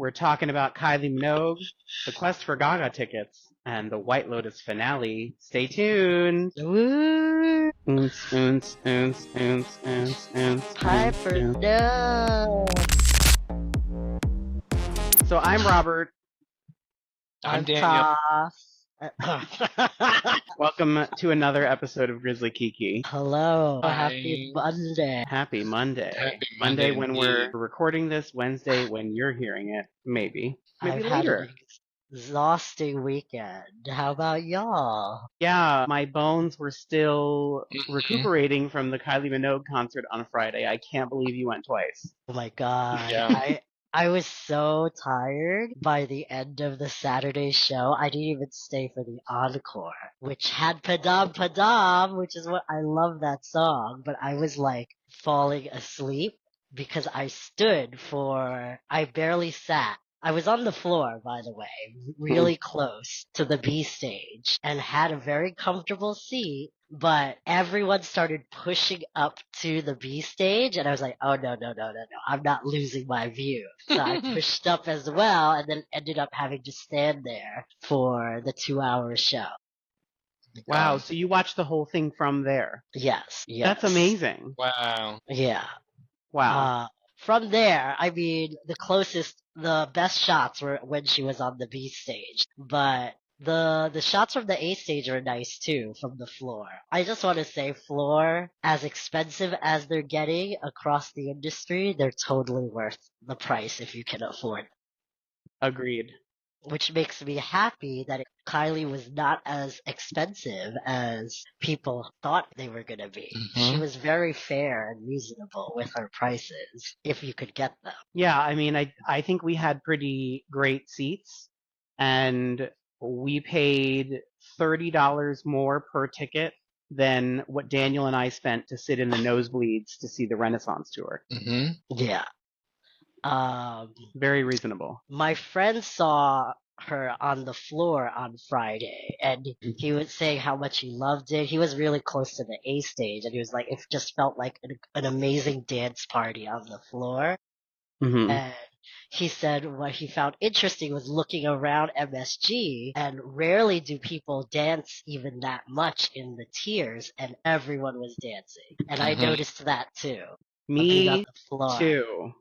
We're talking about Kylie Minogue, the quest for Gaga tickets, and the White Lotus finale. Stay tuned. Woo! Oons, oons, oons, oons, oons, oons, Piper, oons. no! So I'm Robert. I'm Daniel. Welcome to another episode of Grizzly Kiki. Hello. Hi. Happy Monday. Happy Monday. Happy Monday Monday when indeed. we're recording this, Wednesday when you're hearing it, maybe I've later. had an exhausting weekend. How about y'all? Yeah, my bones were still Mhm. recuperating from the Kylie Minogue concert on Friday. I can't believe you went twice. Oh my god. Yeah. I was so tired by the end of the Saturday show. I didn't even stay for the encore, which had Padam Padam, which is what I love that song, but I was like falling asleep because I barely sat. I was on the floor, by the way, really close to the B stage and had a very comfortable seat, but everyone started pushing up to the B stage and I was like, oh no, I'm not losing my view. So I pushed up as well and then ended up having to stand there for the 2-hour show. Wow, so you watched the whole thing from there. Yes. That's amazing. Wow. Yeah. Wow. From there, I mean, the best shots were when she was on the B stage, but the shots from the A stage are nice too, from the floor. I just want to say, floor, as expensive as they're getting across the industry, they're totally worth the price if you can afford it. Agreed. Which makes me happy that Kylie was not as expensive as people thought they were going to be. She was very fair and reasonable with her prices, if you could get them. Yeah, I mean, I think we had pretty great seats, and we paid $30 more per ticket than what Daniel and I spent to sit in the nosebleeds to see the Renaissance tour. Mm-hmm. Yeah. Very reasonable. My friend saw her on the floor on Friday, and he was saying how much he loved it. He was really close to the A stage, and he was like, it just felt like an amazing dance party on the floor. Mm-hmm. And he said what he found interesting was looking around MSG, and rarely do people dance even that much in the tiers, and everyone was dancing. And I noticed that too. Being on Me the floor. too.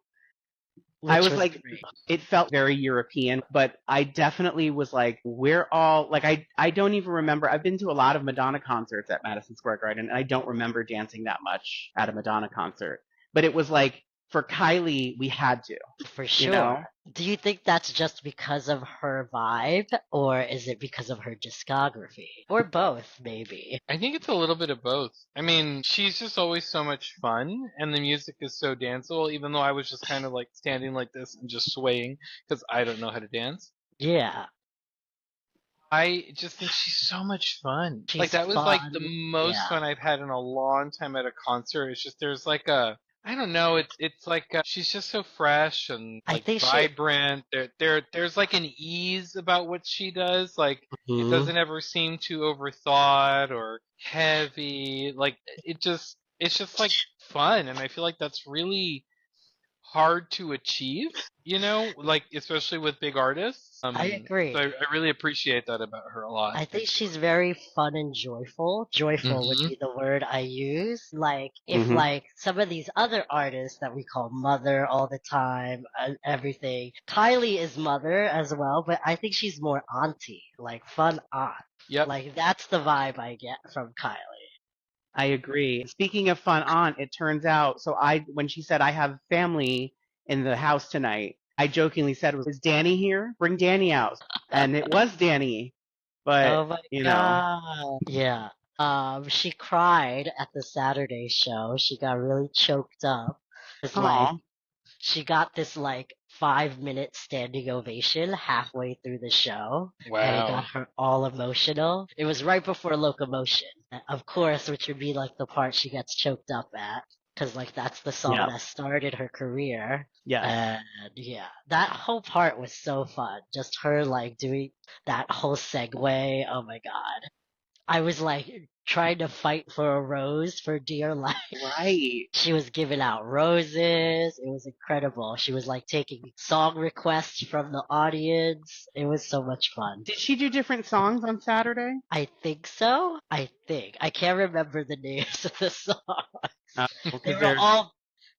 Which I was was like, great. it felt very European, but I definitely was like, we're all, like, I don't even remember, I've been to a lot of Madonna concerts at Madison Square Garden, and I don't remember dancing that much at a Madonna concert. But it was like, for Kylie, we had to. For sure. You know? Do you think that's just because of her vibe, or is it because of her discography? Or both, maybe. I think it's a little bit of both. I mean, she's just always so much fun, and the music is so danceable, even though I was just kind of like standing like this and just swaying because I don't know how to dance. Yeah. I just think she's so much fun. She's Like, that was like fun. the most Yeah. fun I've had in a long time at a concert. It's just, there's like I don't know. It's like she's just so fresh and I like think vibrant. There's like an ease about what she does. Like, it doesn't ever seem too overthought or heavy. Like, it's just like fun, and I feel like that's really hard to achieve. You know, like especially with big artists. I agree. So I really appreciate that about her a lot. I think she's very fun and joyful. Joyful would be the word I use. Like, if like some of these other artists that we call mother all the time and everything, Kylie is mother as well, but I think she's more auntie, like fun aunt. Yep. Like, that's the vibe I get from Kylie. I agree. Speaking of fun aunt, it turns out, when she said, I have family in the house tonight, I jokingly said, is Danny here? Bring Danny out. And it was Danny. But, Oh my you know. god. Yeah. She cried at the Saturday show. She got really choked up. It's like, she got this like 5-minute standing ovation halfway through the show. Wow. And it got her all emotional. It was right before Locomotion, of course, which would be like the part she gets choked up at. Because like that's the song that started her career. Yeah. And yeah, that whole part was so fun. Just her like doing that whole segue. Oh my god. I was like trying to fight for a rose for dear life. Right. She was giving out roses. It was incredible. She was like taking song requests from the audience. It was so much fun. Did she do different songs on Saturday? I think so. I can't remember the names of the songs.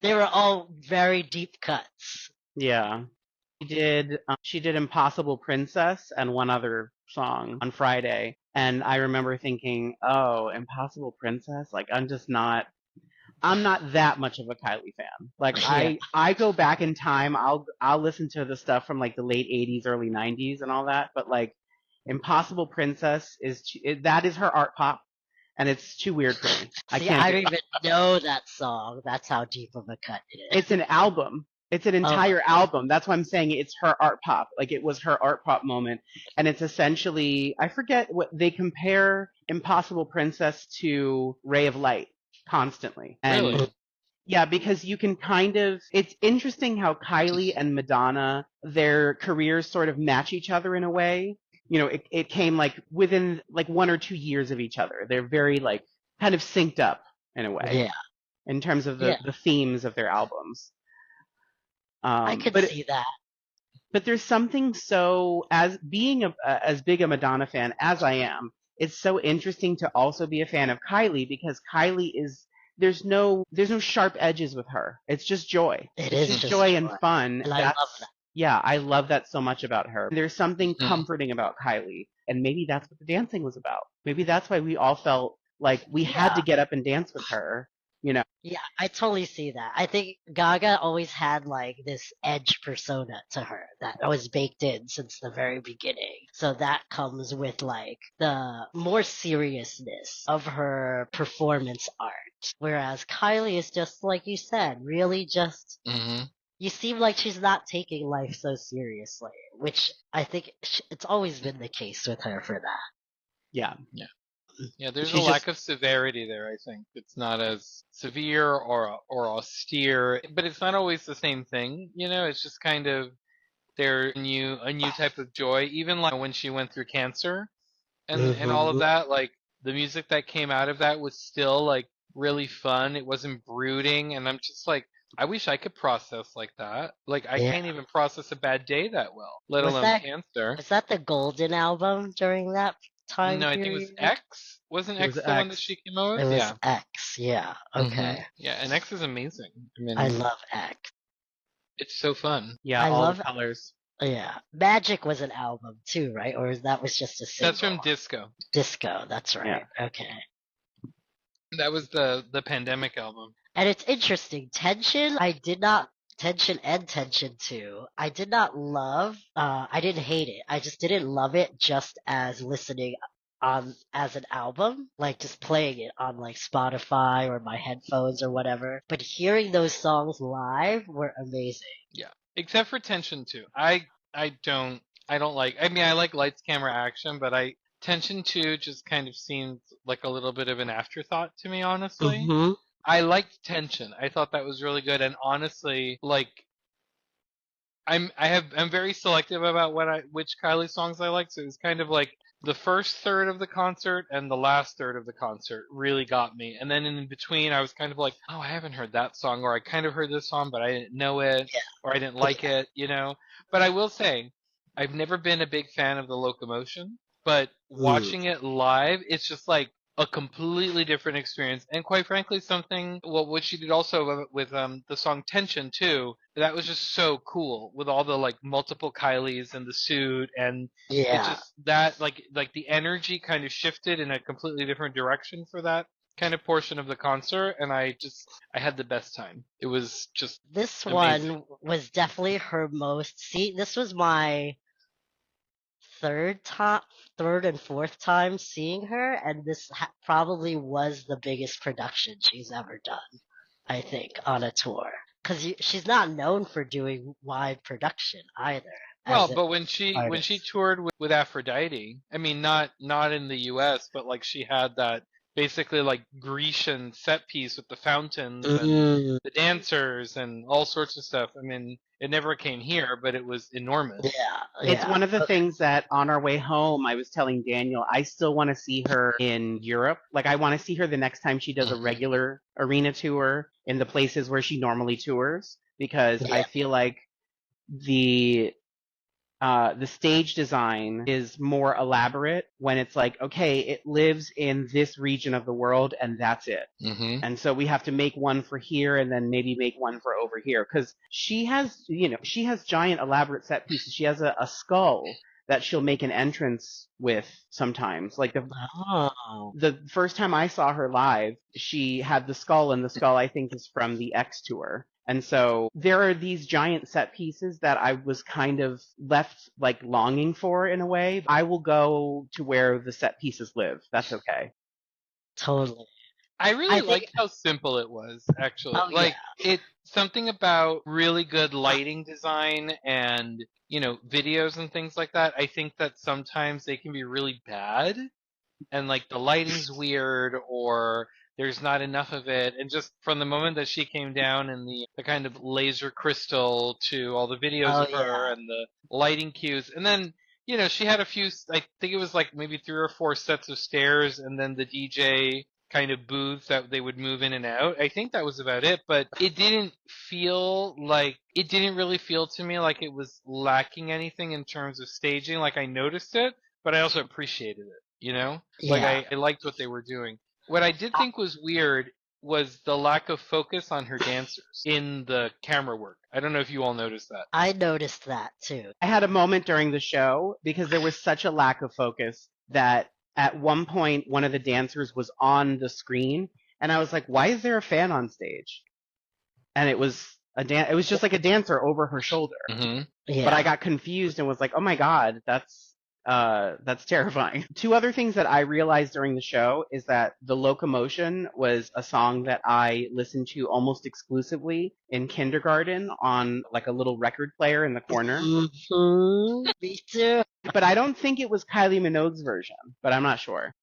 They were all very deep cuts. Yeah. She did Impossible Princess and one other song on Friday. And I remember thinking, oh, Impossible Princess? Like, I'm not that much of a Kylie fan. Like, Yeah. I go back in time, I'll listen to the stuff from like the late 80s, early 90s and all that, but like, Impossible Princess that is her art pop, and it's too weird for me. See, I don't even know that song. That's how deep of a cut it is. It's an album. It's an entire album. That's why I'm saying it's her art pop. Like, it was her art pop moment. And it's essentially, I forget what they compare Impossible Princess to Ray of Light constantly. And Really? yeah, because you can it's interesting how Kylie and Madonna, their careers sort of match each other in a way. You know, it came like within like 1 or 2 years of each other. They're very like kind of synced up in a way. Yeah. In terms of the themes of their albums. I could see that. But there's something as being as big a Madonna fan as I am, it's so interesting to also be a fan of Kylie, because Kylie there's no sharp edges with her. It's just joy. It's just joy and fun. And I love that. Yeah, I love that so much about her. There's something comforting about Kylie, and maybe that's what the dancing was about. Maybe that's why we all felt like we had to get up and dance with her. You know? Yeah, I totally see that. I think Gaga always had like this edge persona to her that was baked in since the very beginning. So that comes with like the more seriousness of her performance art. Whereas Kylie is just, like you said, really just, you seem like she's not taking life so seriously, which I think it's always been the case with her for that. Yeah. Yeah. Yeah, there's a lack of severity there, I think. It's not as severe or austere, but it's not always the same thing, you know? It's just kind of a new type of joy. Even like when she went through cancer and all of that, like the music that came out of that was still like really fun. It wasn't brooding, and I'm just like, I wish I could process like that. Like, I can't even process a bad day that well, let alone cancer. Was that the Golden album during that time No, I period? think it was X. Wasn't X the one that she came out with? It was X, yeah. Okay. Yeah, and X is amazing. I mean, I love X. It's so fun. Yeah, all the colors. Yeah. Magic was an album too, right? Or that was just a single? That's from Disco. Disco, that's right. Yeah. Okay. That was the pandemic album. And it's interesting. Tension and Tension 2, I did not love. I didn't hate it. I just didn't love it just as listening as an album, like just playing it on like Spotify or my headphones or whatever. But hearing those songs live were amazing. Yeah. Except for Tension 2. I don't like, I mean, I like Lights, Camera, Action, but Tension 2 just kind of seemed like a little bit of an afterthought to me, honestly. I liked Tension. I thought that was really good, and honestly, like, I'm very selective about which Kylie songs I like. So it was kind of like the first third of the concert and the last third of the concert really got me, and then in between, I was kind of like, oh, I haven't heard that song, or I kind of heard this song, but I didn't know it, or I didn't like it, you know. But I will say, I've never been a big fan of the Locomotion, but watching it live, it's just like a completely different experience, and quite frankly, what she did also with the song Tension too, that was just so cool with all the like multiple Kylies and the suit, and it just that like the energy kind of shifted in a completely different direction for that kind of portion of the concert, and I had the best time. It was just this amazing. one was definitely her most. See, this was my third and fourth time seeing her, and this probably was the biggest production she's ever done, I think, on a tour. Because she's not known for doing wide production either. Well, but when she toured with Aphrodite, I mean, not in the U.S., but like she had that basically like Grecian set piece with the fountains and Mm, the dancers and all sorts of stuff. I mean, it never came here, but it was enormous. yeah, It's yeah. one of the things that on our way home, I was telling Daniel, I still want to see her in Europe. Like, I want to see her the next time she does a Mhm. regular arena tour in the places where she normally tours, because I Yeah, feel like the the stage design is more elaborate when it's like, okay, it lives in this region of the world and that's it. Mm-hmm. And so we have to make one for here and then maybe make one for over here. Because she has, she has giant elaborate set pieces. She has a skull that she'll make an entrance with sometimes. Like oh, the first time I saw her live, she had the skull, and the skull I think is from the X tour. And so there are these giant set pieces that I was kind of left like longing for in a way. I will go to where the set pieces live. That's okay. totally. I I really think. liked how simple it was, actually. Oh yeah, Like, it something about really good lighting design and, videos and things like that. I think that sometimes they can be really bad and like the lighting's weird or there's not enough of it. And just from the moment that she came down in the kind of laser crystal to all the videos oh of her yeah. and the lighting cues. And then, she had a few, I think it was like maybe 3 or 4 sets of stairs and then the DJ kind of booths that they would move in and out. I think that was about it, but it didn't really feel to me like it was lacking anything in terms of staging. Like, I noticed it, but I also appreciated it, you know? Like, Yeah, I liked what they were doing. What I did think was weird was the lack of focus on her dancers in the camera work. I don't know if you all noticed that. I noticed that too. I had a moment during the show because there was such a lack of focus that at one point one of the dancers was on the screen and I was like, why is there a fan on stage? And it was it was just like a dancer over her shoulder. Mm-hmm. But I Yeah. got confused and was like, oh my god, that's terrifying. Two other things that I realized during the show is that The Locomotion was a song that I listened to almost exclusively in kindergarten on like a little record player in the corner. Me too. But I don't think it was Kylie Minogue's version, but I'm not sure.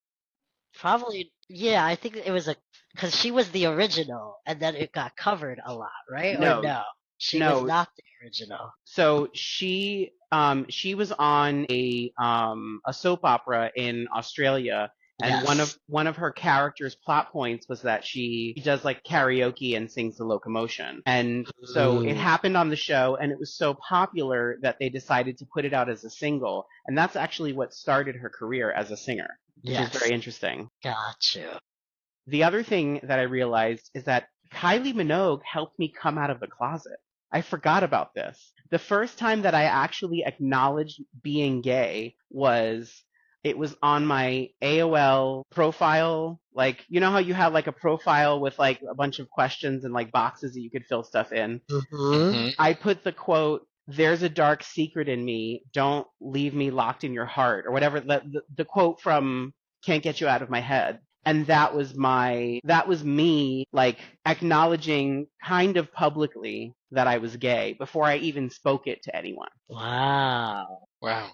Probably. Yeah, I think it was because she was the original, and then it got covered a lot, right? Or No, no, she was no. not the original. So she was on a soap opera in Australia, and Yes. one of her characters' plot points was that she does like karaoke and sings The Locomotion. And so it Mm, happened on the show, and it was so popular that they decided to put it out as a single, and that's actually what started her career as a singer, which is yes. very interesting. Got you. The other thing that I realized is that Kylie Minogue helped me come out of the closet. I forgot about this. The first time that I actually acknowledged being gay was it was on my AOL profile. Like, you know how you have like a profile with like a bunch of questions and like boxes that you could fill stuff in? Mm-hmm. Mm-hmm. I put the quote, "There's a dark secret in me. Don't leave me locked in your heart," or whatever the quote from Can't Get You Out of My Head. And that was me like acknowledging kind of publicly that I was gay before I even spoke it to anyone. Wow. Wow.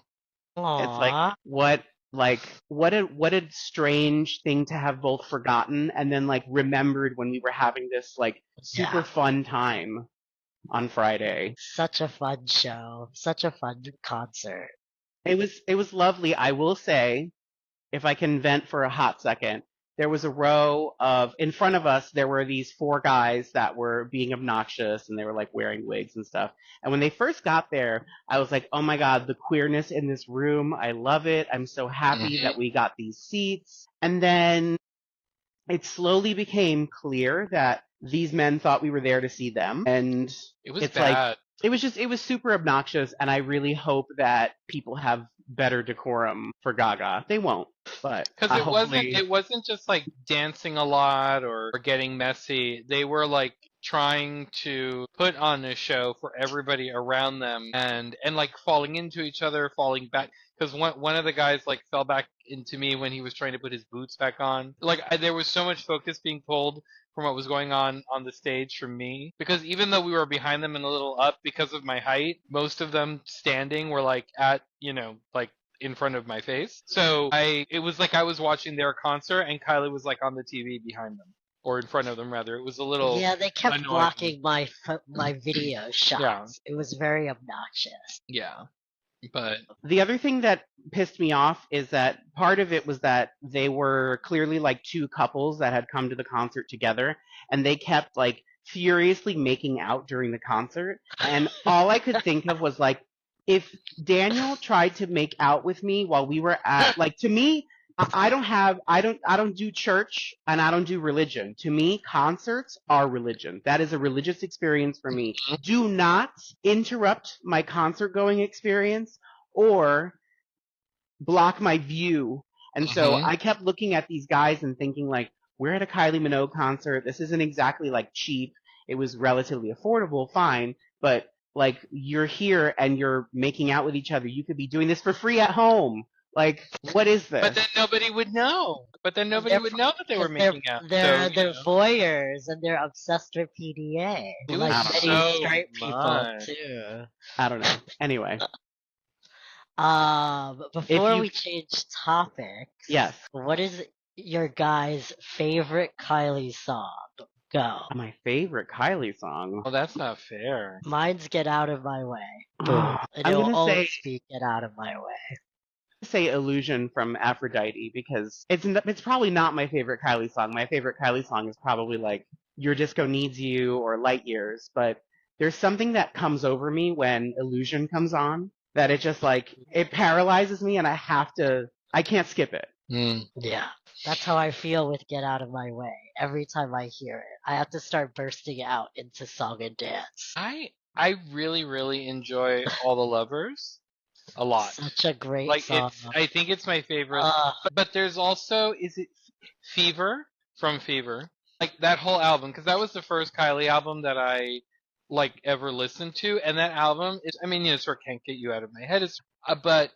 It's like Aw. what a strange thing to have both forgotten and then like remembered when we were having this like super Yeah. fun time on Friday. Such a fun show. Such a fun concert. It was lovely. I will say, if I can vent for a hot second, there was a row of in front of us there were these four guys that were being obnoxious and they were like wearing wigs and stuff. And when they first got there, I was like, "Oh my god, the queerness in this room. I love it. I'm so happy Mm-hmm. that we got these seats." And then it slowly became clear that these men thought we were there to see them. And It was it's like, bad. it was super obnoxious. And I really hope that people have better decorum for Gaga. They won't, but Because hopefully, it wasn't just like dancing a lot or getting messy. They were like trying to put on a show for everybody around them and like falling into each other, falling back. Because one of the guys like fell back into me when he was trying to put his boots back on. Like, there was so much focus being pulled from what was going on the stage from me. Because even though we were behind them and a little up because of my height, most of them standing were like at, like in front of my face. So it was like I was watching their concert and Kylie was like on the TV behind them. Or in front of them, rather. It was a little Yeah, they kept annoying. blocking my video shots. It was very obnoxious. Yeah. But The other thing that pissed me off is that part of it was that they were clearly like two couples that had come to the concert together, and they kept like furiously making out during the concert. And all I could think of was like, if Daniel tried to make out with me while we were at, like, to me, I don't do church and I don't do religion. To me, concerts are religion. That is a religious experience for me. Do not interrupt my concert going experience or block my view. And so I kept looking at these guys and thinking like, we're at a Kylie Minogue concert. This isn't exactly like cheap. It was relatively affordable, fine, but like you're here and you're making out with each other. You could be doing this for free at home. Like, what is this? But then nobody would know. But then nobody would know that they were making out. They're voyeurs and they're obsessed with PDA. It Like was many so straight people much. too. I don't know. Anyway, Before we change topics, yes. what is your guys' favorite Kylie song? Go. My favorite Kylie song. Well, that's not fair. Mine's Get Out of My Way. I'm And it will gonna always say be Get Out of My Way. Illusion from Aphrodite because it's probably not my favorite Kylie song. My favorite Kylie song is probably like Your Disco Needs You or Light Years, but there's something that comes over me when Illusion comes on that it just like it paralyzes me and I can't skip it. Yeah. That's how I feel with Get Out of My Way. Every time I hear it, I have to start bursting out into song and dance. I really, really enjoy All the Lovers a lot. Such a great Like song. I think it's my favorite. But there's also, is it Fever from Fever? Like that whole album, because that was the first Kylie album that I like ever listened to, and that album is, I mean, you know, sort of can't get you out of my head. It's, but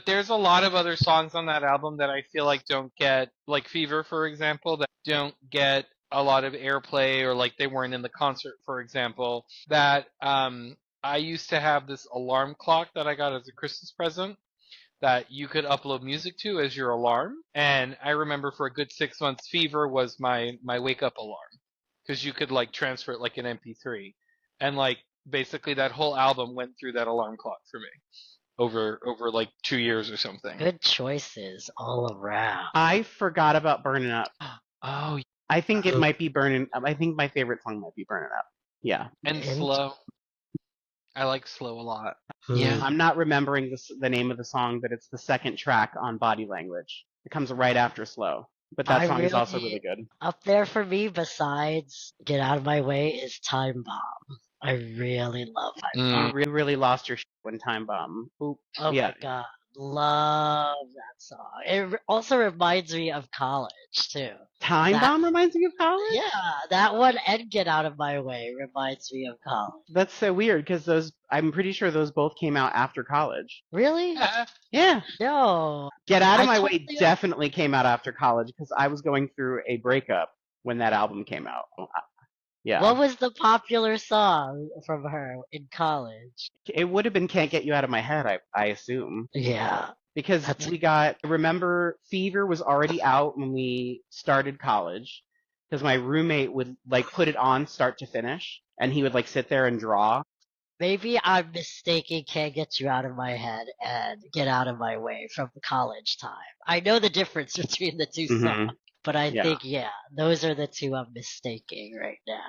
there's a lot of other songs on that album that I feel like don't get, like Fever, for example, that don't get a lot of airplay, or like they weren't in the concert, for example. That I used to have this alarm clock that I got as a Christmas present that you could upload music to as your alarm. And I remember for a good 6 months, Fever was my wake up alarm because you could like transfer it like an MP3. And like basically that whole album went through that alarm clock for me over like 2 years or something. Good choices all around. I forgot about Burnin' Up. Oh, I think it might be Burnin' Up. I think my favorite song might be Burnin' Up. Yeah. and Slow. I like Slow a lot. Yeah. I'm not remembering the name of the song, but it's the second track on Body Language. It comes right after Slow. But that song is also really good. Up there for me, besides Get Out of My Way, is Time Bomb. I really love Time Bomb. You really lost your shit when Time Bomb. Oop. Oh Yeah. my god. Love that song. It also reminds me of college, too. Time Bomb reminds me of college? Yeah, that one and Get Out of My Way reminds me of college. That's so weird because I'm pretty sure those both came out after college. Really? Yeah. No. Get Out of My totally Way definitely came out after college because I was going through a breakup when that album came out. Yeah. What was the popular song from her in college? It would have been Can't Get You Out of My Head, I assume. Yeah. Because remember, Fever was already out when we started college. Because my roommate would, like, put it on start to finish. And he would, like, sit there and draw. Maybe I'm mistaking Can't Get You Out of My Head and Get Out of My Way from college time. I know the difference between the two songs. But I think, those are the two I'm mistaking right now.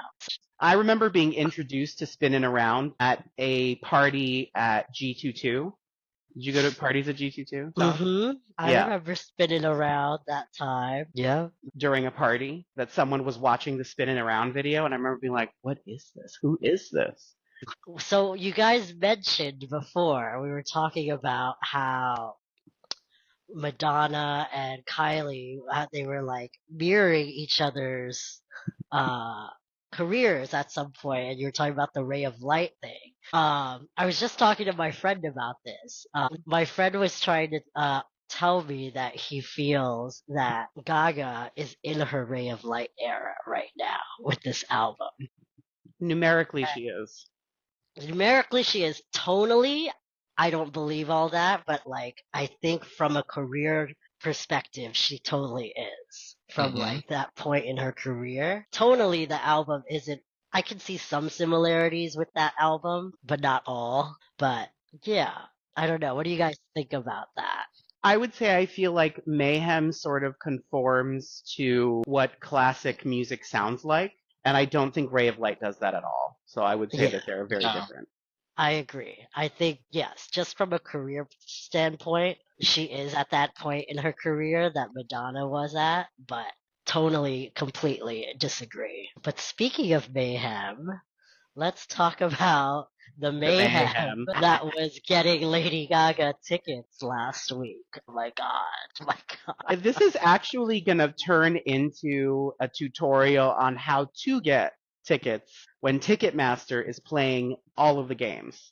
I remember being introduced to Spinnin' Around at a party at G22. Did you go to parties at G22? Mm-hmm. I remember spinning around that time. Yeah. During a party that someone was watching the Spinnin' Around video, and I remember being like, what is this? Who is this? So you guys mentioned before, we were talking about how Madonna and Kylie, they were like mirroring each other's careers at some point, and you were talking about the ray of light thing. I was just talking to my friend about this. My friend was trying to tell me that he feels that Gaga is in her ray of light era right now with this album. Numerically, she is. Numerically, she is. Tonally, I don't believe all that, but like I think from a career perspective, she totally is. From like that point in her career. Tonally, the album isn't. I can see some similarities with that album, but not all. But yeah, I don't know. What do you guys think about that? I would say I feel like Mayhem sort of conforms to what classic music sounds like, and I don't think Ray of Light does that at all. So I would say Yeah, that they're very No. different. I agree. I think, yes, just from a career standpoint, she is at that point in her career that Madonna was at, but tonally, completely disagree. But speaking of Mayhem, let's talk about the The mayhem Mayhem. that was getting Lady Gaga tickets last week. Oh my god. Oh my god. This is actually going to turn into a tutorial on how to get tickets when Ticketmaster is playing all of the games.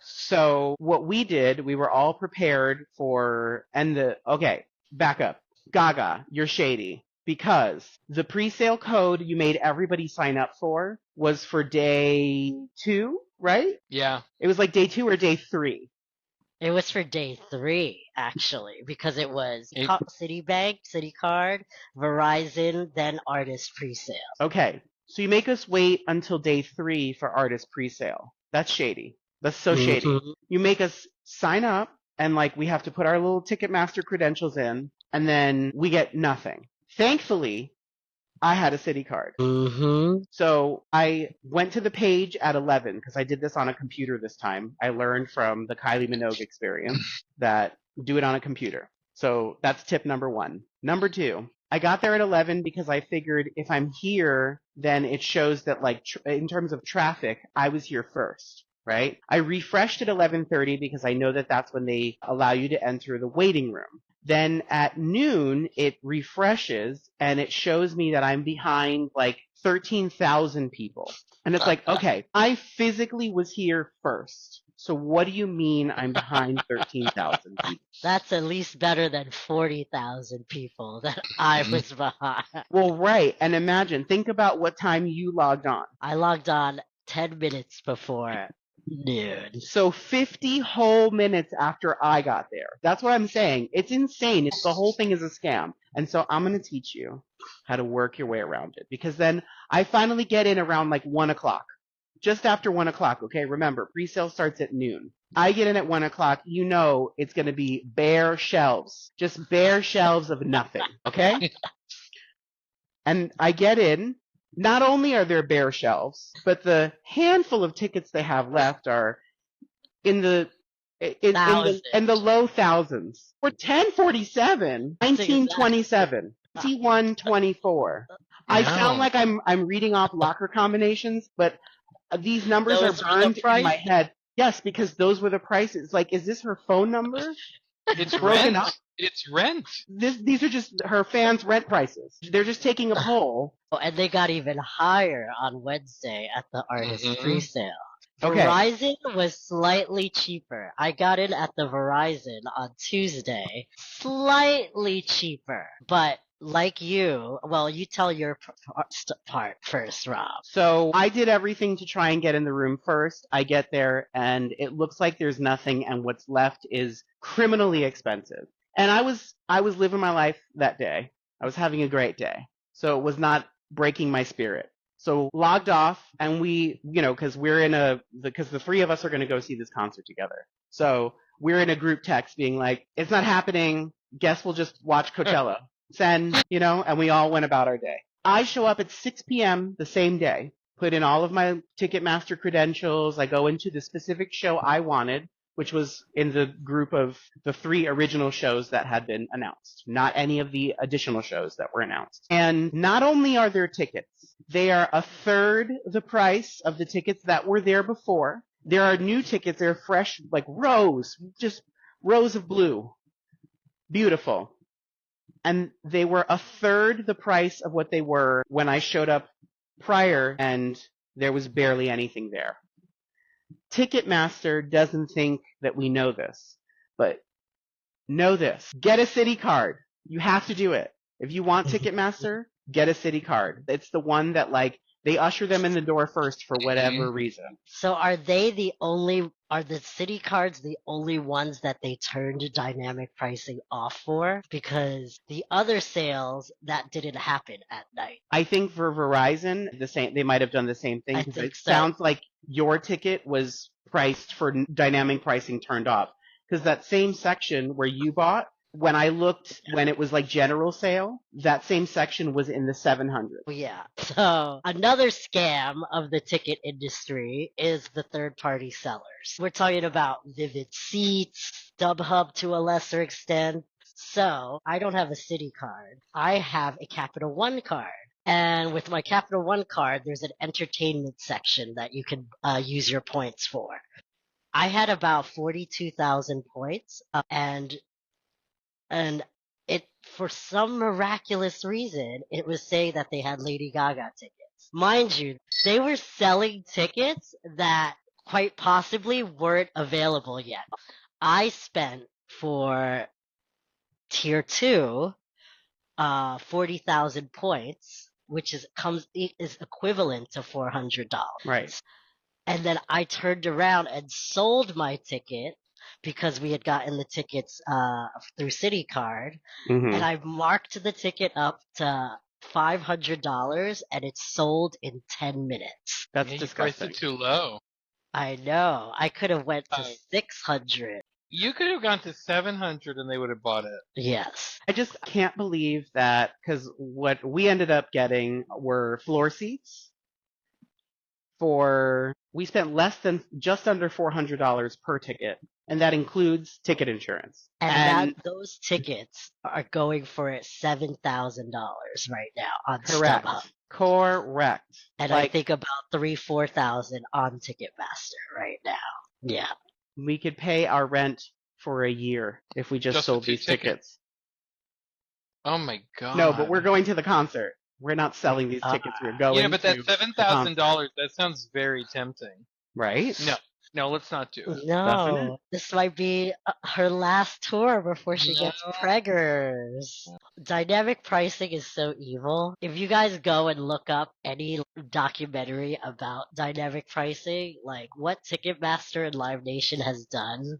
So what we did, we were all prepared for, okay, back up. Gaga, you're shady. Because the pre-sale code you made everybody sign up for was for day 2, right? Yeah. It was like day 2 or day 3. It was for day 3, actually, because it was It- Citibank, Citicard, Verizon, then artist presale. Okay, so you make us wait until day 3 for artist pre-sale. That's shady. That's so shady. Mhm. You make us sign up, and like we have to put our little Ticketmaster credentials in, and then we get nothing. Thankfully, I had a Citi card. Mm-hmm. So I went to the page at 11 because I did this on a computer this time. I learned from the Kylie Minogue experience that do it on a computer. So that's tip number 1. Number 2, I got there at 11 because I figured if I'm here, then it shows that like in terms of traffic, I was here first, right? I refreshed at 11:30 because I know that that's when they allow you to enter the waiting room. Then at noon, it refreshes and it shows me that I'm behind like 13,000 people. And it's like, okay, I physically was here first. So what do you mean I'm behind 13,000 people? That's at least better than 40,000 people that I was behind. Well, right. And imagine, think about what time you logged on. I logged on 10 minutes before noon. So 50 whole minutes after I got there. That's what I'm saying. It's insane. The whole thing is a scam. And so I'm going to teach you how to work your way around it. Because then I finally get in around like 1 o'clock. Just after 1 o'clock, okay? Remember, pre-sale starts at noon. I get in at 1 o'clock. You know it's going to be bare shelves. Just bare shelves of nothing, okay? And I get in. Not only are there bare shelves, but the handful of tickets they have left are in the low thousands. For 1047, 1927, 2124. I sound like I'm reading off locker combinations, but these numbers Those are were the burned in my head. Yes, because those were the prices. Like, is this her phone number? It's Broken rent. up? It's rent. These are just her fans' rent prices. They're just taking a poll. Oh, and they got even higher on Wednesday at the artist presale. Okay. Verizon was slightly cheaper. I got in at the Verizon on Tuesday. Slightly cheaper. But like you, well, you tell your part first, Rob. So I did everything to try and get in the room first. I get there and it looks like there's nothing and what's left is criminally expensive. And I was living my life that day. I was having a great day. So it was not breaking my spirit. So logged off and we, because because the 3 of us are going to go see this concert together. So we're in a group text being like, it's not happening. Guess we'll just watch Coachella. Send, and we all went about our day. I show up at 6 p.m. the same day, put in all of my Ticketmaster credentials. I go into the specific show I wanted, which was in the group of the 3 original shows that had been announced, not any of the additional shows that were announced. And not only are there tickets, they are a third the price of the tickets that were there before. There are new tickets. They're fresh, like just rows of blue. Beautiful. And they were a third the price of what they were when I showed up prior, and there was barely anything there. Ticketmaster doesn't think that we know this, but know this. Get a Citi card. You have to do it. If you want Ticketmaster, get a Citi card. It's the one that They usher them in the door first for whatever reason. So are the city cards the only ones that they turned dynamic pricing off for? Because the other sales, that didn't happen at night. I think for Verizon, they might have done the same thing I because think it so. sounds like your ticket was priced for dynamic pricing turned off. Because that same section where you bought, when I looked, when it was like general sale, that same section was in the 700. Yeah. So another scam of the ticket industry is the third-party sellers. We're talking about Vivid Seats, StubHub to a lesser extent. So I don't have a Citi card. I have a Capital One card. And with my Capital One card, there's an entertainment section that you can use your points for. I had about 42,000 points, and it, for some miraculous reason, it was saying that they had Lady Gaga tickets. Mind you, they were selling tickets that quite possibly weren't available yet. I spent for tier 2, 40,000 points, which is equivalent to $400. Right. And then I turned around and sold my ticket because we had gotten the tickets through Citi Card, Mm-hmm. and I marked the ticket up to $500, and it sold in 10 minutes. That's You priced disgusting. it too low. I know. I could have went to 600. You could have gone to 700 and they would have bought it. Yes. I just can't believe that, because what we ended up getting were floor seats. We spent less than just under $400 per ticket, and that includes ticket insurance. And those tickets are going for $7,000 right now on Correct. StubHub. Correct. And I think about 3,000-4,000 on Ticketmaster right now. Yeah. We could pay our rent for a year if we just sold these tickets. Oh my god. No, but we're going to the concert. We're not selling these tickets. We're going. Yeah, but that to $7,000, that sounds very tempting. Right? No, let's not do it. No, this might be her last tour before she gets preggers. Dynamic pricing is so evil. If you guys go and look up any documentary about dynamic pricing, like what Ticketmaster and Live Nation has done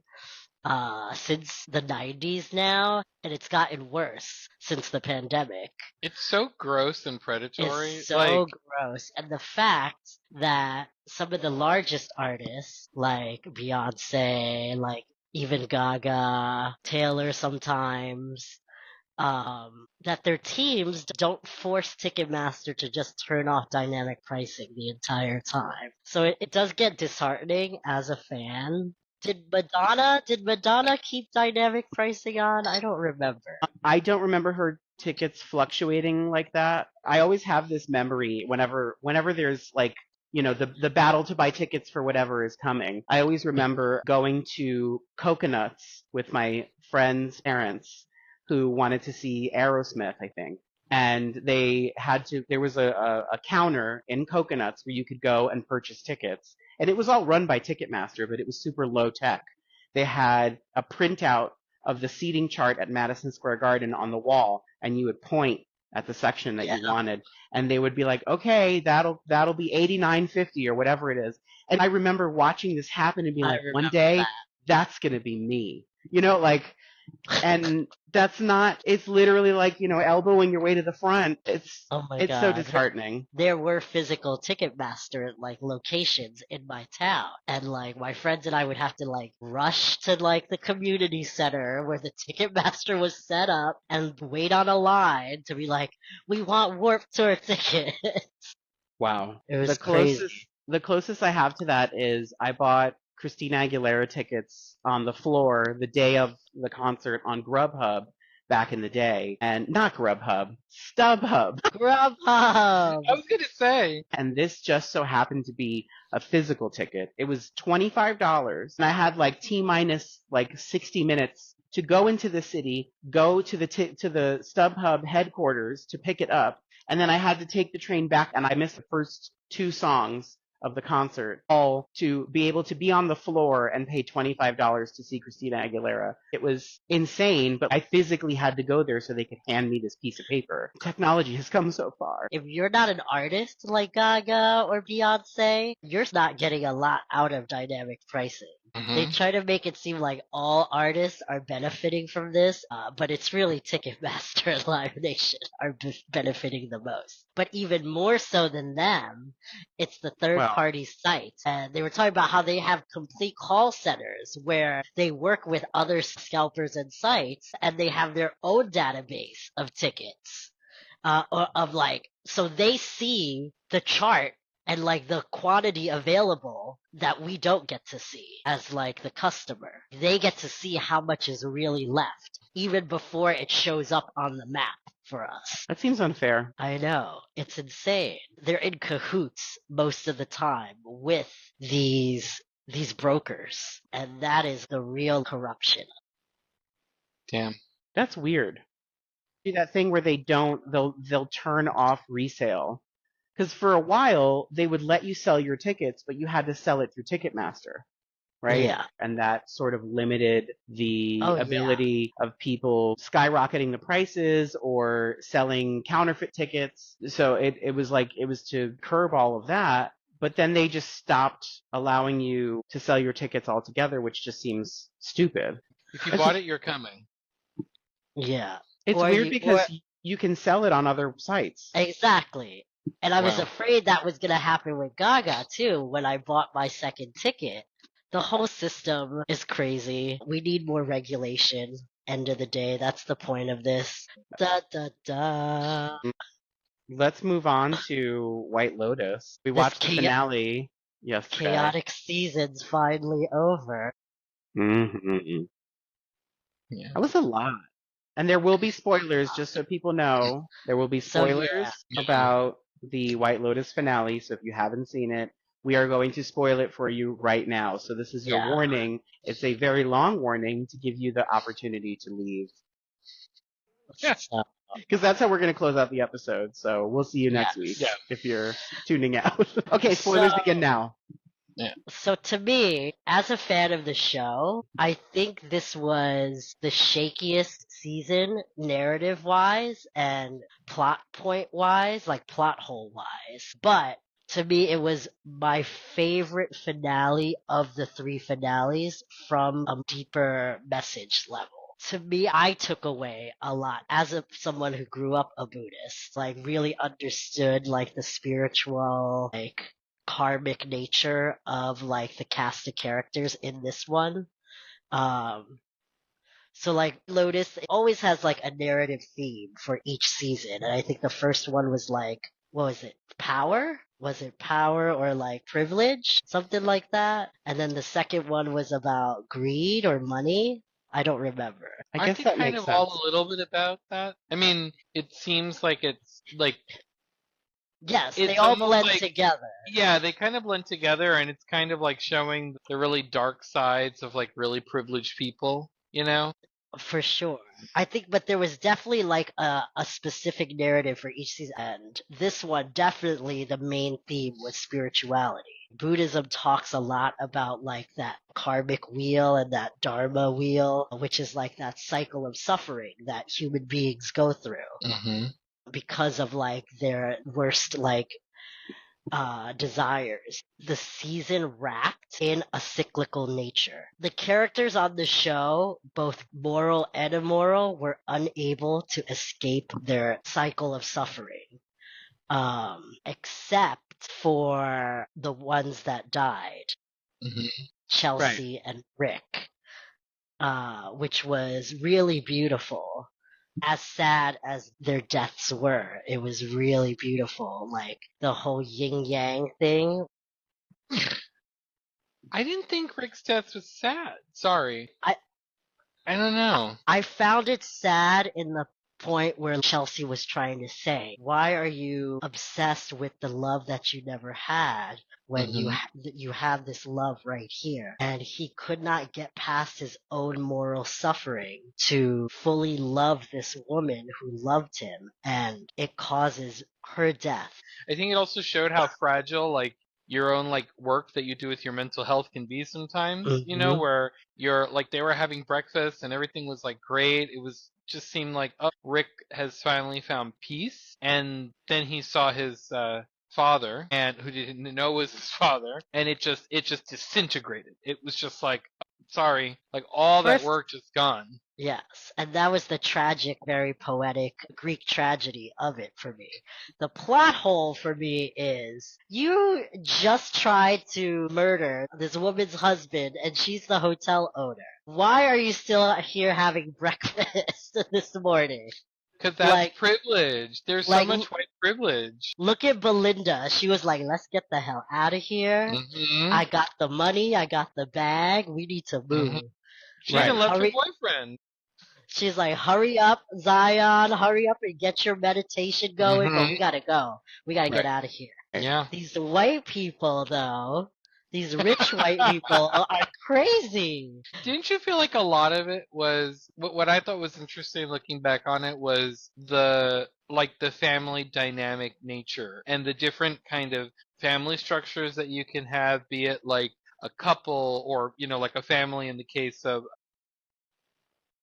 since the 90s now, and it's gotten worse since the pandemic. It's so gross and predatory. It's so gross. And the fact that some of the largest artists, like Beyonce, like even Gaga, Taylor sometimes, that their teams don't force Ticketmaster to just turn off dynamic pricing the entire time. So it does get disheartening as a fan. Did Madonna keep dynamic pricing on? I don't remember. I don't remember her tickets fluctuating like that. I always have this memory whenever there's like, the battle to buy tickets for whatever is coming. I always remember going to Coconuts with my friend's parents who wanted to see Aerosmith, I think. And there was a counter in Coconuts where you could go and purchase tickets. And it was all run by Ticketmaster, but it was super low tech. They had a printout of the seating chart at Madison Square Garden on the wall, and you would point at the section that you wanted, and they would be like, okay, that'll be $89.50 or whatever it is. And I remember watching this happen and being like, one day that's gonna be me. And that's not, it's literally like, elbowing your way to the front. It's so disheartening. There were physical Ticketmaster like locations in my town, and like my friends and I would have to like rush to like the community center where the Ticketmaster was set up and wait on a line to be like, we want Warped Tour tickets. Wow. It was crazy. The closest I have to that is I bought Christina Aguilera tickets on the floor the day of the concert on Grubhub back in the day. And not Grubhub, StubHub. Grubhub! I was going to say. And this just so happened to be a physical ticket. It was $25, and I had like T-minus like 60 minutes to go into the city, go to the StubHub headquarters to pick it up, and then I had to take the train back, and I missed the first 2 songs of the concert, all to be able to be on the floor and pay $25 to see Christina Aguilera. It was insane, but I physically had to go there so they could hand me this piece of paper. Technology has come so far. If you're not an artist like Gaga or Beyonce, you're not getting a lot out of dynamic pricing. They try to make it seem like all artists are benefiting from this, but it's really Ticketmaster and Live Nation are benefiting the most. But even more so than them, it's the third-party sites. And they were talking about how they have complete call centers where they work with other scalpers and sites, and they have their own database of tickets. So they see the chart and like the quantity available that we don't get to see as like the customer. They get to see how much is really left even before it shows up on the map for us. That seems unfair. I know. It's insane. They're in cahoots most of the time with these brokers, and that is the real corruption. Damn. That's weird. That thing where they'll turn off resale. Because for a while, they would let you sell your tickets, but you had to sell it through Ticketmaster, right? Yeah. And that sort of limited the ability of people skyrocketing the prices or selling counterfeit tickets. So it was to curb all of that. But then they just stopped allowing you to sell your tickets altogether, which just seems stupid. If you bought it, you're coming. Yeah. It's weird because you can sell it on other sites. Exactly. And I was afraid that was going to happen with Gaga, too, when I bought my second ticket. The whole system is crazy. We need more regulation. End of the day, that's the point of this. Da, da, da. Let's move on to White Lotus. We watched the finale yesterday. Chaotic season's finally over. Mm-hmm. Yeah. That was a lot. And there will be spoilers, just so people know. There will be spoilers about the White Lotus finale, so if you haven't seen it, we are going to spoil it for you right now. So this is your warning. It's a very long warning to give you the opportunity to leave. Because that's how we're going to close out the episode. So we'll see you next week if you're tuning out. Okay, spoilers begin now. Yeah. So to me, as a fan of the show, I think this was the shakiest season narrative-wise and plot point-wise, like plot hole-wise. But to me, it was my favorite finale of the three finales from a deeper message level. To me, I took away a lot as someone who grew up a Buddhist, like really understood like the spiritual, like karmic nature of like the cast of characters in this one. So like Lotus always has like a narrative theme for each season, and I think the first one was like, what was it? Power? Was it power or like privilege? Something like that. And then the second one was about greed or money. I don't remember. I guess that makes sense. All a little bit about that. I mean, it seems like it's like. Yes, they all blend together. Yeah, they kind of blend together, and it's kind of like showing the really dark sides of like really privileged people, you know? For sure. I think, but there was definitely like a specific narrative for each season, and this one, definitely the main theme was spirituality. Buddhism talks a lot about like that karmic wheel and that dharma wheel, which is like that cycle of suffering that human beings go through. Mm-hmm. Because of like their worst like desires. The season wrapped in a cyclical nature. The characters on the show, both moral and immoral, were unable to escape their cycle of suffering. Except for the ones that died. Mm-hmm. Chelsea and Rick. Which was really beautiful. As sad as their deaths were, it was really beautiful. Like the whole yin yang thing. I didn't think Rick's death was sad. Sorry. I don't know. I found it sad in the point where Chelsea was trying to say, why are you obsessed with the love that you never had when you have this love right here? And he could not get past his own moral suffering to fully love this woman who loved him, and it causes her death. I think it also showed how fragile like your own like work that you do with your mental health can be sometimes, Mm-hmm. where you're like they were having breakfast and everything was like great. It was just seemed like, oh, Rick has finally found peace, and then he saw his father, and who didn't know was his father, and it just disintegrated. It was just like, sorry, like all that First, work just gone. yes, and that was the tragic, very poetic Greek tragedy of it for me. The plot hole for me is you just tried to murder this woman's husband and she's the hotel owner. Why are you still here having breakfast this morning? Because that's Like, privilege. There's so like, much white privilege. look at Belinda. She was like, let's get the hell out of here. Hmm. I got the money. I got the bag. We need to Hmm. move. She Like, even Right. left her hurry. boyfriend. She's like, hurry up, Zion. Hurry up and get your meditation going. But Hmm. we got to go. We got to get Right. out of here. Yeah. These white people, though, these rich white people are crazy. Didn't you feel like a lot of it was what I thought was interesting looking back on it was the family dynamic nature and the different kind of family structures that you can have, be it like a couple or like a family in the case of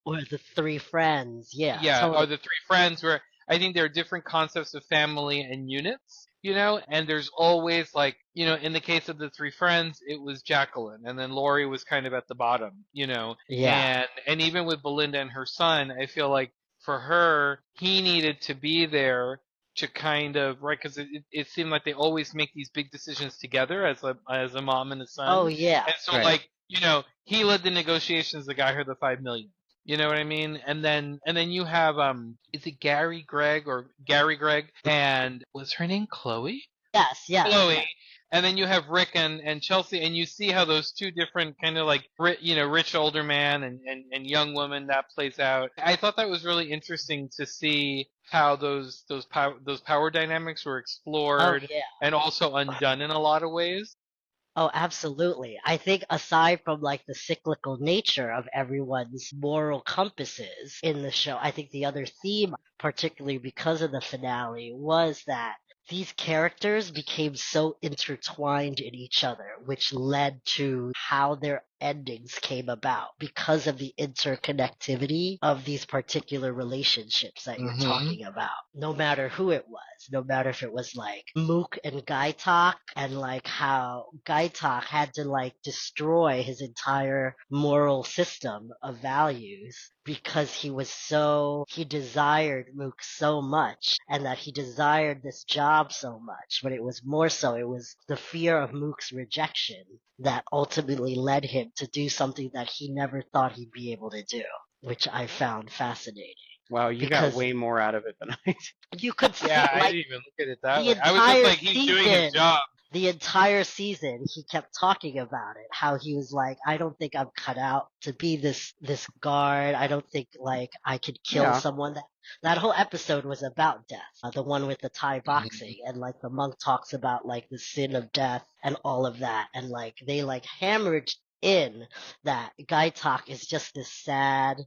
Or the three friends. Yeah, yeah, or totally. the three friends where I think there are different concepts of family and units, and there's always like, in the case of the three friends, it was Jacqueline and then Lori was kind of at the bottom, Yeah. and even with Belinda and her son, I feel like for her, he needed to be there to kind of, right, because it seemed like they always make these big decisions together as a mom and a Oh, son. yeah. And so Right. like, he led the negotiations, the guy her the 5 million. You know what I mean? And then you have is it Gary Greg or Gary Greg, and was her name Chloe? Yes, yes, Chloe. yes. And then you have Rick and Chelsea, and you see how those two different kind of like rich older man and young woman that plays out. I thought that was really interesting to see how those power dynamics were Oh, explored yeah. and also undone in a lot of ways. Oh, absolutely. I think aside from like the cyclical nature of everyone's moral compasses in the show, I think the other theme, particularly because of the finale, was that these characters became so intertwined in each other, which led to how their endings came about because of the interconnectivity of these particular relationships that you're Mm-hmm. talking about. No matter who it was, no matter if it was like Mook and Gaitak, and like how Gaitak had to like destroy his entire moral system of values because he desired Mook so much, and that he desired this job so much, but it was more so, it was the fear of Mook's rejection that ultimately led him to do something that he never thought he'd be able to do, which I found fascinating. Wow, you got Because way more out of it than I did. you could Yeah, see, I like, didn't even look at it that the way. I was just entire like, he's doing his season, job. he kept talking about it, how he was like, I don't think I'm cut out to be this guard. I don't think like I could kill Yeah. someone. That whole episode was about death. The one with the Thai Mhm. boxing, and like the monk talks about like the sin of death and all of that, and like they like hammered in that Gaitak is just this sad,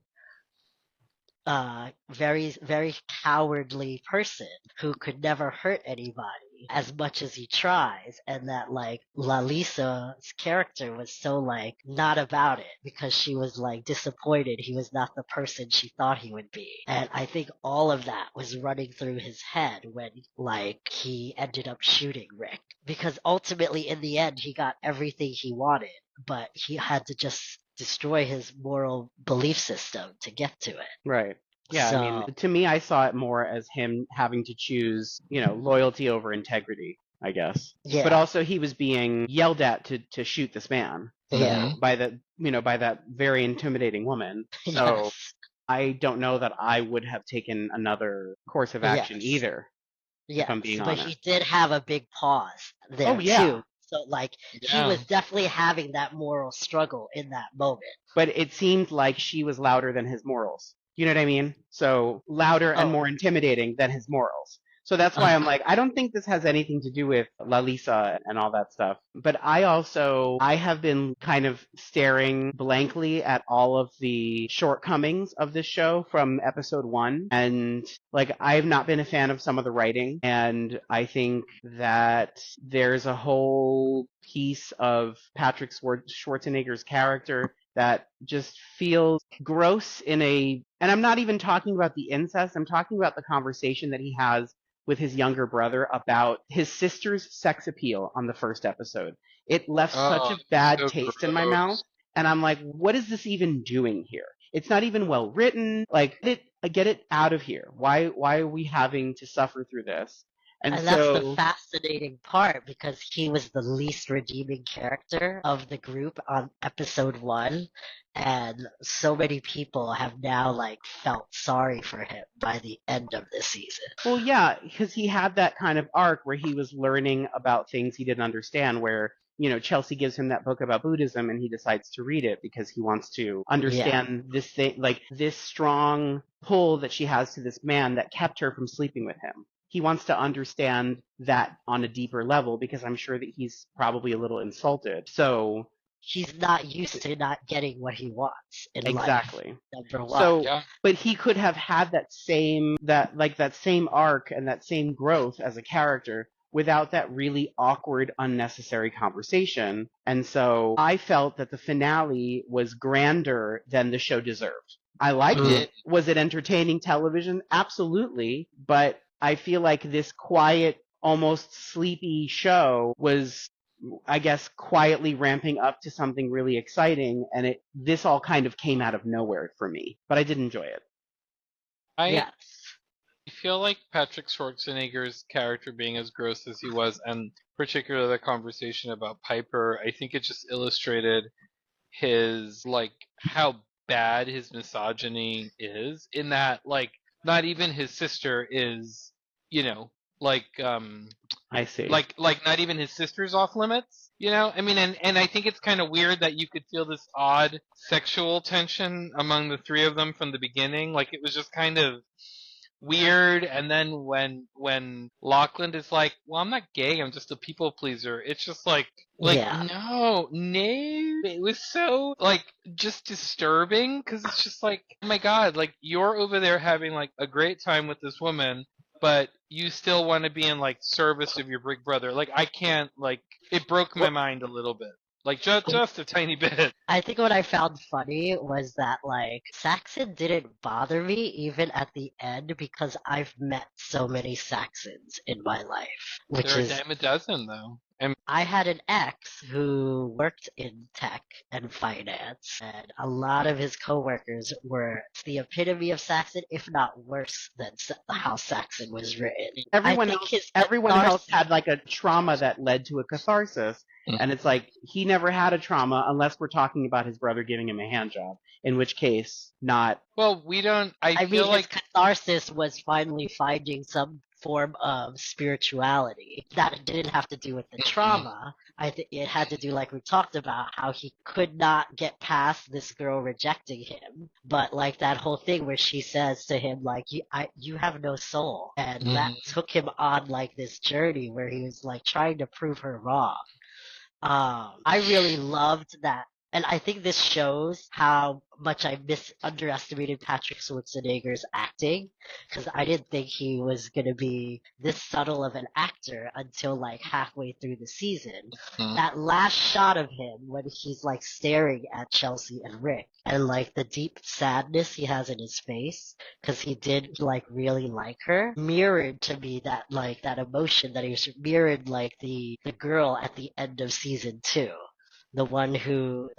very, very cowardly person who could never hurt anybody as much as he tries, and that like Lalisa's character was so like not about it because she was like disappointed he was not the person she thought he would be. And I think all of that was running through his head when like he ended up shooting Rick, because ultimately in the end he got everything he wanted, but he had to just destroy his moral belief system to get to it. Right. Yeah, I mean, So to me, I saw it more as him having to choose, loyalty over integrity, I guess. But yeah, also he was being yelled at to shoot this man. yeah, So by that very intimidating woman. So yes, I don't know that I would have taken another course of action yes, either, if I'm yes. being But honest. he did have a big pause Oh there yeah. too. So like he Yeah. was definitely having that moral struggle in that moment. But it seemed like she was louder than his morals. You know what I mean? So louder and Oh, more intimidating than his morals. So that's why I'm like, I don't think this has anything to do with La Lisa and all that stuff. But I have been kind of staring blankly at all of the shortcomings of this show from episode 1. And like, I've not been a fan of some of the writing. And I think that there's a whole piece of Patrick Schwarzenegger's character that just feels gross and I'm not even talking about the incest. I'm talking about the conversation that he has with his younger brother about his sister's sex appeal on the first episode. It left such a bad so taste in my mouth. gross. And I'm like, what is this even doing here? It's not even well written. Like, get it out of here. Why are we having to suffer through this? And that's the fascinating part, because he was the least redeeming character of the group on episode 1, and so many people have now like felt sorry for him by the end of this season. Well, yeah, because he had that kind of arc where he was learning about things he didn't understand, where, you know, Chelsea gives him that book about Buddhism and he decides to read it because he wants to understand this thing, like this strong pull that she has to this man that kept her from sleeping with him. He wants to understand that on a deeper level because I'm sure that he's probably a little insulted. So he's not used to not getting what he wants in exactly. life. Number one. So, but he could have had that same arc and that same growth as a character without that really awkward, unnecessary conversation. And so I felt that the finale was grander than the show deserved. I liked it. Was it entertaining television? Absolutely. But I feel like this quiet, almost sleepy show was, I guess, quietly ramping up to something really exciting, and this all kind of came out of nowhere for me. But I did enjoy it. I feel like Patrick Schwarzenegger's character being as gross as he was, and particularly the conversation about Piper, I think it just illustrated his, like, how bad his misogyny is, in that, like, not even his sister is, you know, like, I see. Like not even his sister's off limits, you know? I mean, and I think it's kind of weird that you could feel this odd sexual tension among the three of them from the beginning. Like, it was just kind of weird. And then when Lachlan is like, well, I'm not gay, I'm just a people pleaser, it's just like no, it was so, like, just disturbing, because it's just like, oh my god, like, you're over there having, like, a great time with this woman, but you still want to be in, like, service of your big brother. Like, I can't, like, it broke my mind a little bit. Like, just a tiny bit. I think what I found funny was that, like, Saxon didn't bother me even at the end, because I've met so many Saxons in my life. There are a dime a dozen, though. I had an ex who worked in tech and finance, and a lot of his coworkers were the epitome of Saxon, if not worse than how Saxon was written. Everyone else had, like, a trauma that led to a catharsis. And it's like, he never had a trauma unless we're talking about his brother giving him a hand job, in which case, not. Well, we don't. I feel mean, like his catharsis was finally finding some form of spirituality that didn't have to do with the trauma. I think it had to do, like we talked about, how he could not get past this girl rejecting him. But, like, that whole thing where she says to him, like, you have no soul. And that took him on, like, this journey where he was, like, trying to prove her wrong. I really loved that. And I think this shows how much I underestimated Patrick Schwarzenegger's acting, because I didn't think he was going to be this subtle of an actor until, like, halfway through the season. That last shot of him when he's, like, staring at Chelsea and Rick, and, like, the deep sadness he has in his face, because he did, like, really like her, mirrored to me that, like, that emotion that he was mirrored, like, the girl at the end of season 2. The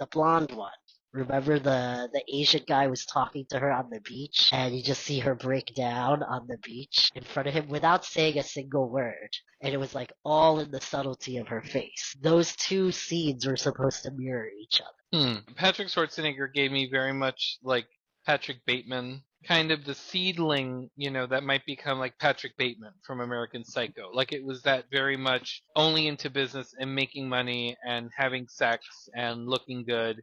blonde one. Remember the Asian guy was talking to her on the beach, and you just see her break down on the beach in front of him without saying a single word. And it was, like, all in the subtlety of her face. Those two scenes were supposed to mirror each other. Patrick Schwarzenegger gave me very much, like, Patrick Bateman kind of the seedling, that might become like Patrick Bateman from American Psycho. Like it was that very much only into business and making money and having sex and looking good.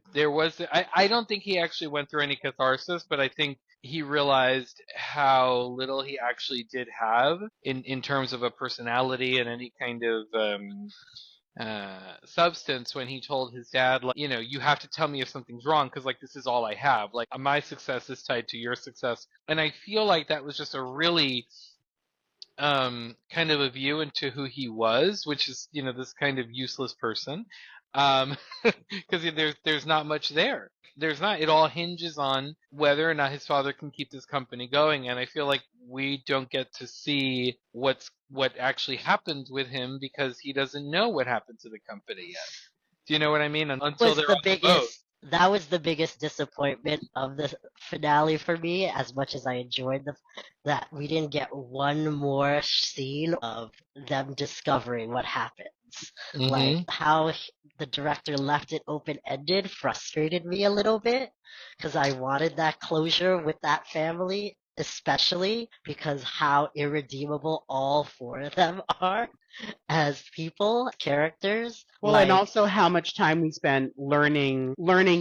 I don't think he actually went through any catharsis, but I think he realized how little he actually did have in terms of a personality and any kind of substance when he told his dad, like, you have to tell me if something's wrong because, like, this is all I have. Like, my success is tied to your success. And I feel like that was just a really kind of a view into who he was, which is, this kind of useless person. Because there's not much there. There's not. It all hinges on whether or not his father can keep this company going, and I feel like we don't get to see what actually happened with him because he doesn't know what happened to the company yet. Do you know what I mean? Until Was they're the on the boat. that was the biggest disappointment of the finale for me, as much as I enjoyed that we didn't get one more scene of them discovering what happens. Mhm. Like how the director left it open-ended frustrated me a little bit because I wanted that closure with that family, especially because how irredeemable all four of them are as people, characters. Well, and also how much time we spent learning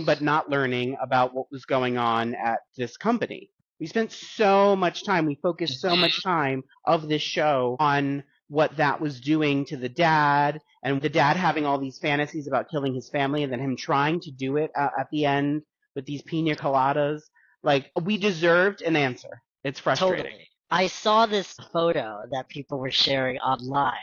but not learning about what was going on at this company. We spent so much time, we focused so much time of this show on what that was doing to the dad, and the dad having all these fantasies about killing his family, and then him trying to do it at the end with these pina coladas. Like, we deserved an answer. It's frustrating. Totally. I saw this photo that people were sharing online.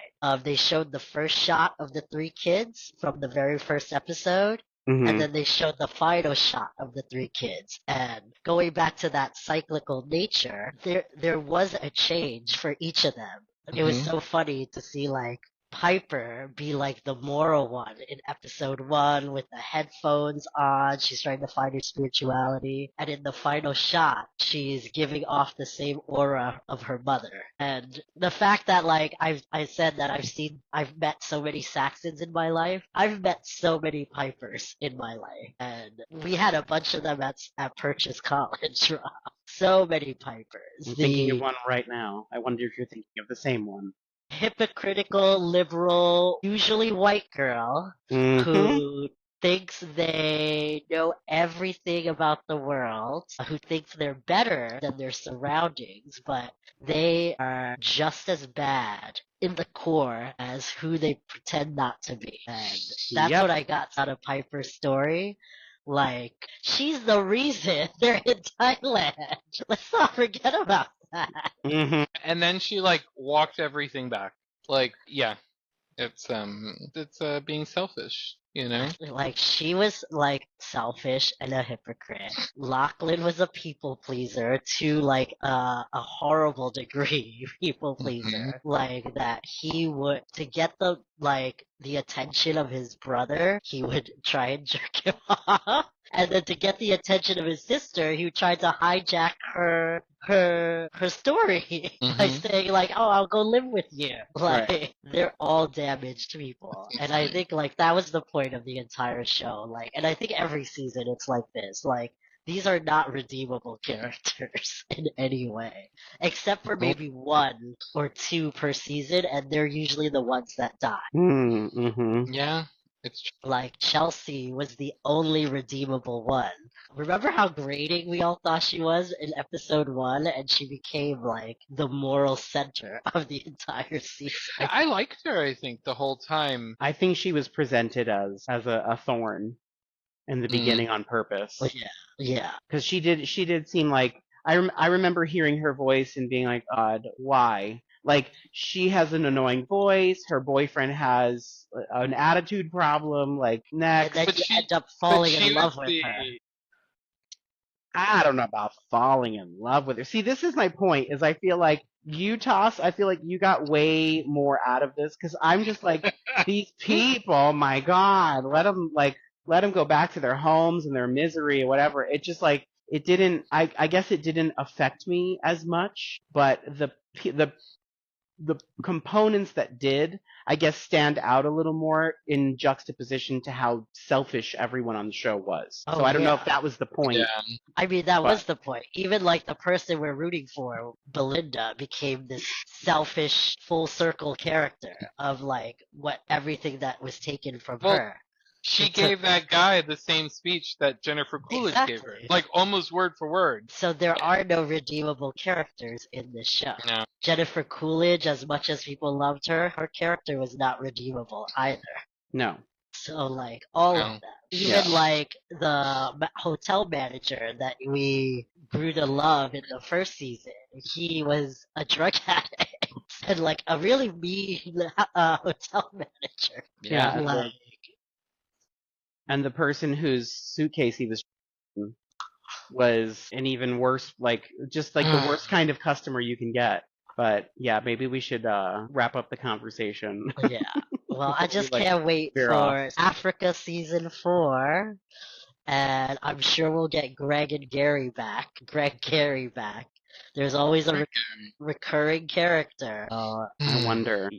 They showed the first shot of the three kids from the very first episode, and then they showed the final shot of the three kids. And going back to that cyclical nature, there was a change for each of them. It was so funny to see like Piper be like the moral one in episode 1 with the headphones on. She's trying to find her spirituality. And in the final shot, she's giving off the same aura of her mother. And the fact that like I said that I've met so many Saxons in my life. I've met so many Pipers in my life. And we had a bunch of them at Purchase College. So many Pipers. I'm thinking of one right now. I wonder if you're thinking of the same one. Hypocritical, liberal, usually white girl who thinks they know everything about the world, who thinks they're better than their surroundings, but they are just as bad in the core as who they pretend not to be. And that's what I got out of Piper's story. Like, she's the reason they're in Thailand. Let's not forget about that. And then she like walked everything back. Like, yeah, it's being selfish, Like, she was like selfish and a hypocrite. Lachlan was a people pleaser to like a horrible degree, people pleaser. Like that he would, to get the attention of his brother, he would try and jerk him off. And then to get the attention of his sister, he tried to hijack her story by saying like, "Oh, I'll go live with you." Like, they're all damaged people, and I think like that was the point of the entire show. Like, and I think every season it's like this. Like, these are not redeemable characters in any way, except for maybe 1 or 2 per season, and they're usually the ones that die. Yeah. It's true. Like, Chelsea was the only redeemable one. Remember how grating we all thought she was in episode 1, and she became like the moral center of the entire season. I liked her, I think, the whole time. I think she was presented as a thorn in the beginning on purpose. Yeah. Because she did seem like, I remember hearing her voice and being like, God, why? Like, she has an annoying voice. Her boyfriend has an attitude problem. Like, next. And then you end up falling in love with her. I don't know about falling in love with her. See, this is my point, is I feel like you got way more out of this, because I'm just like, these people, my God, let them go back to their homes and their misery or whatever. It just like, it didn't, I guess it didn't affect me as much, but the the components that did, I guess, stand out a little more in juxtaposition to how selfish everyone on the show was. Oh, So I don't know if yeah. that was the point. Yeah. I mean, that But- was the point. Even like the person we're rooting for, Belinda, became this selfish full circle character of like what everything that was taken from Well, her. She It's a- gave that guy the same speech that Jennifer Coolidge gave her. Exactly. Like, almost word for word. So there are no redeemable characters in this show. No. Jennifer Coolidge, as much as people loved her, her character was not redeemable either. No. So like all No. of them, even Yeah. like the hotel manager that we grew to love in the first season, he was a drug addict and like a really mean hotel manager. Yeah. and Like, the- And the person whose suitcase he was an even worse, like, just like the worst kind of customer you can get. But yeah, maybe we should wrap up the conversation. yeah. Well, I just Like, can't wait veer for off. Africa season 4, and I'm sure we'll get Greg and Gary back. Greg Gary back. There's always a recurring character. I wonder,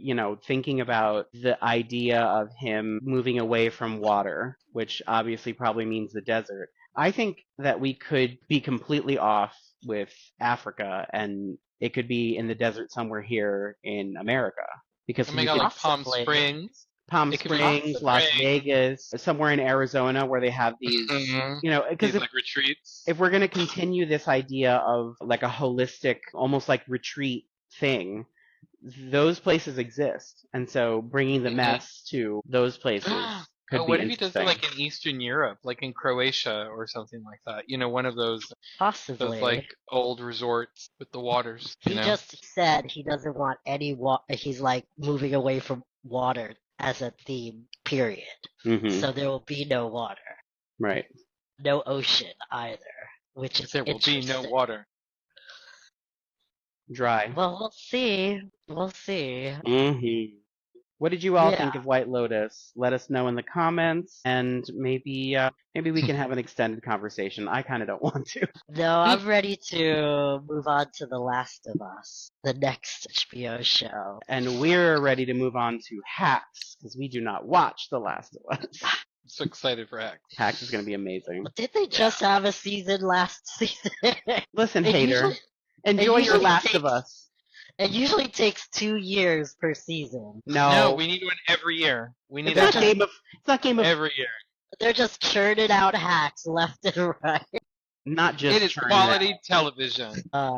thinking about the idea of him moving away from water, which obviously probably means the desert. I think that we could be completely off with Africa, and it could be in the desert somewhere here in America. Because Oh we my god, could- like Palm Possibly. Springs. Palm it could be Springs, Las Springs. Vegas, somewhere in Arizona where they have these, Mhm. because These like retreats. if we're going to continue this idea of like a holistic, almost like retreat thing, those places exist. And so bringing the Mhm. mess to those places could Oh, be what if he does interesting. it like in Eastern Europe, like in Croatia or something like that? One of those Possibly. like old resorts with the waters. He just said he doesn't want any he's like moving away from water as a theme, period. Mhm. So there will be no water. Right. No ocean either, which is there will be no interesting. water. Dry. Well, we'll see. We'll see. Mhm. What did you all Yeah. think of White Lotus? Let us know in the comments, and maybe we can have an extended conversation. I kind of don't want to. No, I'm ready to move on to The Last of Us, the next HBO show. And we're ready to move on to Hacks, because we do not watch The Last of Us. I'm so excited for X. Hacks is going to be amazing. Did they just have a season last season? Listen, It hater. usually- Enjoy your usually Last of takes- Us. It usually takes 2 years per season. No, we need one every year. We need It's it not Game of every year. They're just churning out hacks left and right. not just It is churning quality out. television.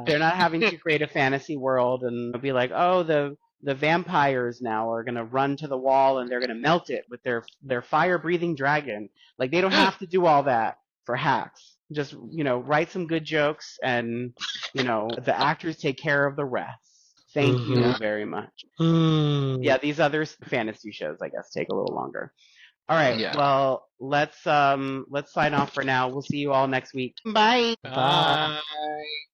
They're not having to create a fantasy world and be like, oh, the vampires now are gonna run to the wall and they're gonna melt it with their fire breathing dragon. Like, they don't have to do all that for Hacks. Just write some good jokes and the actors take care of the rest. Thank you Mhm. very much. Hmm. Yeah, these other fantasy shows, I guess, take a little longer. All right, Yeah. well, let's sign off for now. We'll see you all next week. Bye. Bye. Bye.